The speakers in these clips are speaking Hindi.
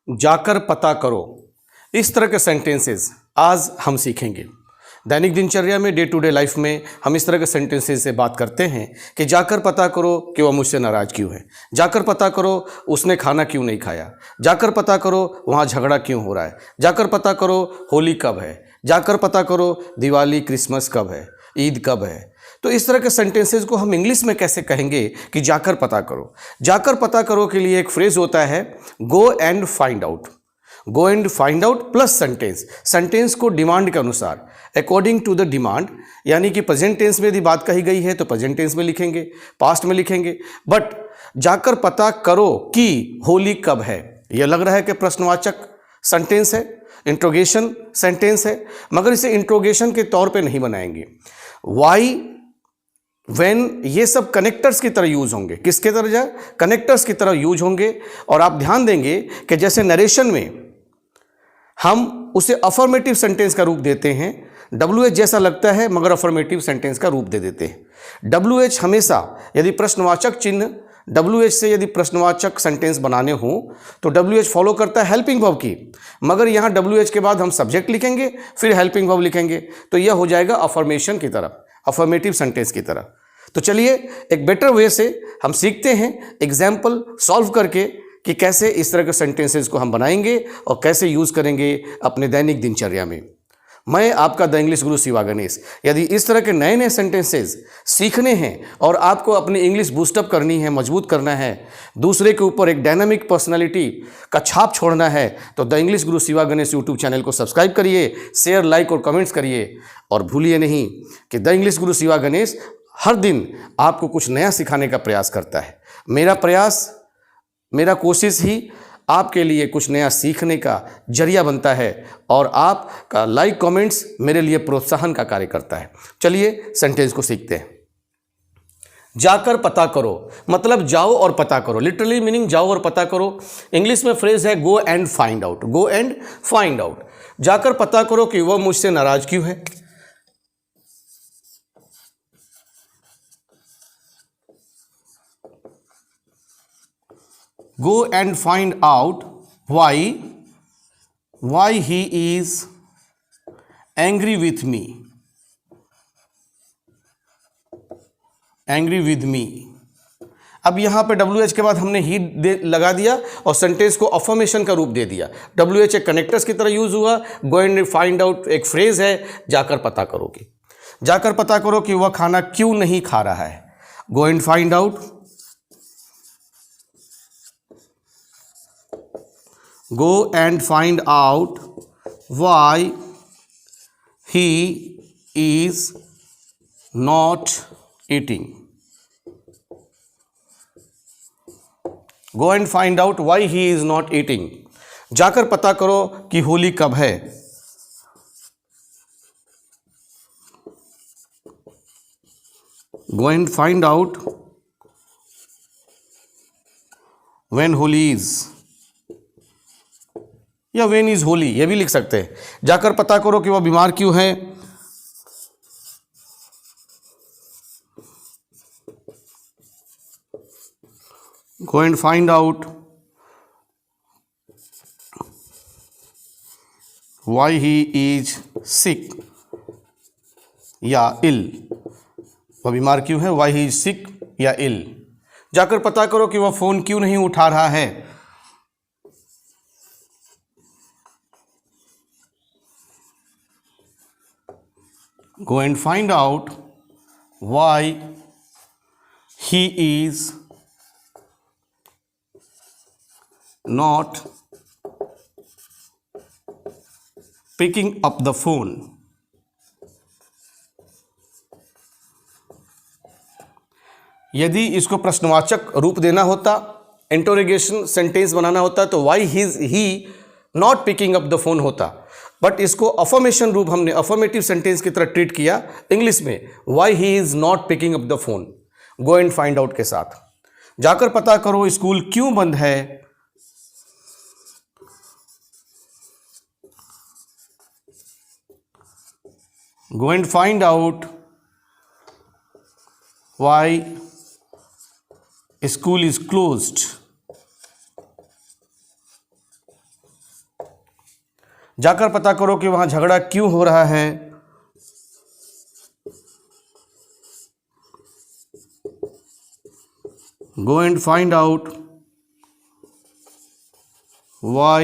जाकर पता करो, इस तरह के सेंटेंसेस आज हम सीखेंगे। दैनिक दिनचर्या में, डे टू डे लाइफ में हम इस तरह के सेंटेंसेस से बात करते हैं कि जाकर पता करो कि वह मुझसे नाराज़ क्यों है, जाकर पता करो उसने खाना क्यों नहीं खाया, जाकर पता करो वहाँ झगड़ा क्यों हो रहा है, जाकर पता करो होली कब है, जाकर पता करो दिवाली क्रिसमस कब है, ईद कब है। तो इस तरह के सेंटेंसेस को हम इंग्लिश में कैसे कहेंगे कि जाकर पता करो। जाकर पता करो के लिए एक फ्रेज होता है go and find out. Go and find out plus sentence, sentence को डिमांड के अनुसार, अकॉर्डिंग टू द डिमांड, यानी कि प्रेजेंट टेंस में यदि बात कही गई है तो प्रेजेंट टेंस में लिखेंगे, पास्ट में लिखेंगे। बट जाकर पता करो कि होली कब है, यह लग रहा है कि प्रश्नवाचक सेंटेंस है, इंट्रोगेशन सेंटेंस है, मगर इसे इंट्रोगेशन के तौर पे नहीं बनाएंगे। वाई, व्हेन, ये सब कनेक्टर्स की तरह यूज होंगे। किसके तरह? कनेक्टर्स की तरह यूज होंगे। और आप ध्यान देंगे कि जैसे नरेशन में हम उसे अफर्मेटिव सेंटेंस का रूप देते हैं, WH जैसा लगता है मगर अफर्मेटिव सेंटेंस का रूप दे देते हैं। WH हमेशा, यदि प्रश्नवाचक चिन्ह WH से यदि प्रश्नवाचक सेंटेंस बनाने हो तो WH फॉलो करता है हेल्पिंग वर्ब की, मगर यहाँ WH के बाद हम सब्जेक्ट लिखेंगे फिर हेल्पिंग वर्ब लिखेंगे, तो यह हो जाएगा अफर्मेशन की तरह, अफर्मेटिव सेंटेंस की तरह। तो चलिए एक बेटर वे से हम सीखते हैं एग्जाम्पल सॉल्व करके कि कैसे इस तरह के सेंटेंसेस को हम बनाएंगे और कैसे यूज़ करेंगे अपने दैनिक दिनचर्या में। मैं आपका द इंग्लिश गुरु शिवा गणेश। यदि इस तरह के नए नए सेंटेंसेस सीखने हैं और आपको अपनी इंग्लिश बूस्टअप करनी है, मजबूत करना है, दूसरे के ऊपर एक डायनामिक पर्सनालिटी का छाप छोड़ना है, तो the English Guru Shiva Ganesh YouTube channel को सब्सक्राइब करिए, शेयर, लाइक और कमेंट्स करिए। और भूलिए नहीं कि द इंग्लिश गुरु शिवा गणेश हर दिन आपको कुछ नया सिखाने का प्रयास करता है। मेरा प्रयास, मेरा कोशिश ही आपके लिए कुछ नया सीखने का जरिया बनता है और आपका लाइक कमेंट्स मेरे लिए प्रोत्साहन का कार्य करता है। चलिए सेंटेंस को सीखते हैं। जाकर पता करो मतलब जाओ और पता करो, लिटरली मीनिंग जाओ और पता करो। इंग्लिश में फ्रेज है go and find out. Go and find out, जाकर पता करो कि वह मुझसे नाराज क्यों है। Go and find out why he is angry with me. Angry with me. अब यहाँ पे WH के बाद हमने ही लगा दिया और सेंटेंस को अफर्मेशन का रूप दे दिया। WH एक कनेक्टर्स की तरह यूज हुआ। गो एंड फाइंड आउट एक फ्रेज है, जाकर पता करो कि, जाकर पता करो कि वह खाना क्यों नहीं खा रहा है। Go and find out, go and find out why he is not eating. Go and find out why he is not eating. जाकर पता करो कि होली कब है। Go and find out when Holi is, या वेन इज होली, ये भी लिख सकते हैं। जाकर पता करो कि वह बीमार क्यों है। Go and find out why he is sick या इल, वह बीमार क्यों है, व्हाई ही इज सिक या इल। जाकर पता करो कि वह फोन क्यों नहीं उठा रहा है। Go and find out why he is not picking up the phone. यदि इसको प्रश्नवाचक रूप देना होता, इंटरोगेशन सेंटेंस बनाना होता तो why he not picking up the phone होता, बट इसको अफर्मेशन रूप हमने अफर्मेटिव सेंटेंस की तरह ट्रीट किया इंग्लिश में, why he is not picking up the phone, go and find out के साथ। जाकर पता करो स्कूल क्यों बंद है। Go and find out why school is closed. जाकर पता करो कि वहाँ झगड़ा क्यों हो रहा है। Go and find out why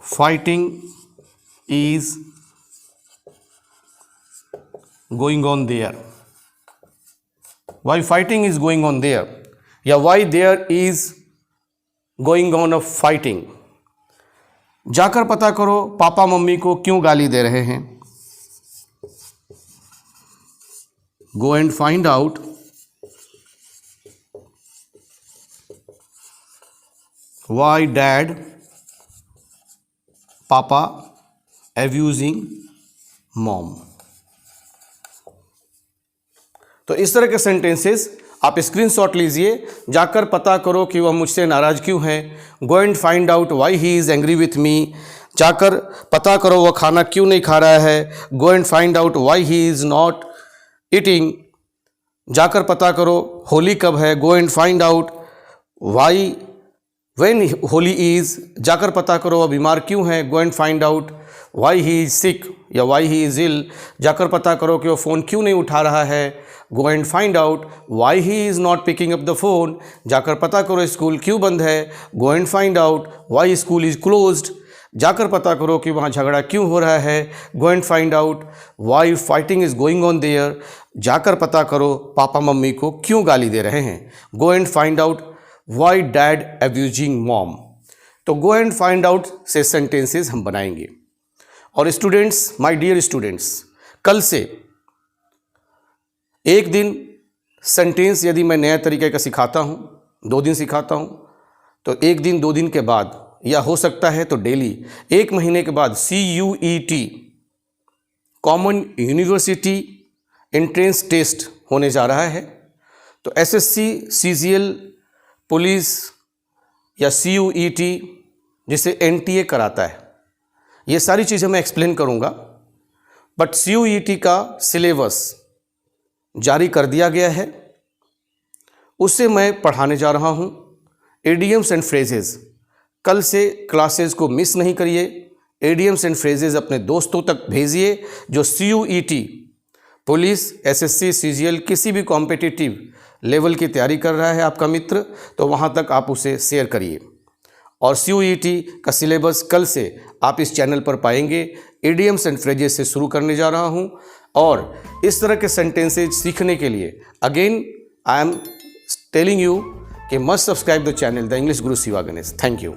fighting is going on there. Why fighting is going on there, या why there is going on a fighting. जाकर पता करो पापा मम्मी को क्यों गाली दे रहे हैं। Go and find out why dad, papa abusing mom. तो इस तरह के सेंटेंसेस आप स्क्रीनशॉट लीजिए। जाकर पता करो कि वह मुझसे नाराज़ क्यों है। Go and find out why he is angry with me. जाकर पता करो वह खाना क्यों नहीं खा रहा है। Go and find out why he is not eating. जाकर पता करो होली कब है। Go and find out why when Holi is. जाकर पता करो वह बीमार क्यों है। Go and find out why he is sick या व्हाई ही इज़ इल। जाकर पता करो कि वह फ़ोन क्यों नहीं उठा रहा है। Go and find out why he is not picking up the phone. जाकर पता करो स्कूल क्यों बंद है। Go and find out why school is closed. जाकर पता करो कि वहाँ झगड़ा क्यों हो रहा है। Go and find out why fighting is going on their. जाकर पता करो पापा मम्मी को क्यों गाली दे रहे हैं। गो and find out why dad abusing mom. तो गो एंड फाइंड आउट से सेंटेंसेस हम बनाएंगे। और स्टूडेंट्स, माय डियर स्टूडेंट्स, कल से एक दिन सेंटेंस यदि मैं नया तरीके का सिखाता हूँ, 2 दिन सिखाता हूँ, तो 1 दिन 2 दिन के बाद या हो सकता है तो डेली 1 महीने के बाद CUET common university entrance test होने जा रहा है। तो SSC, CGL, पुलिस या CUET जिसे NTA कराता है, ये सारी चीज़ें मैं एक्सप्लेन करूँगा। बट CUET का सिलेबस जारी कर दिया गया है, उससे मैं पढ़ाने जा रहा हूँ। एडियम्स एंड फ्रेजेस, कल से क्लासेस को मिस नहीं करिए। एडियम्स एंड फ्रेजेस अपने दोस्तों तक भेजिए जो CUET, पुलिस, SSC, CGL किसी भी कॉम्पिटिटिव लेवल की तैयारी कर रहा है आपका मित्र, तो वहाँ तक आप उसे शेयर करिए। और CUET का सिलेबस कल से आप इस चैनल पर पाएंगे। एडियम्स एंड फ्रेजेस से शुरू करने जा रहा हूँ और इस तरह के सेंटेंसेज सीखने के लिए again I am telling you कि must subscribe the channel the English Guru Shiva Ganesh. Thank you.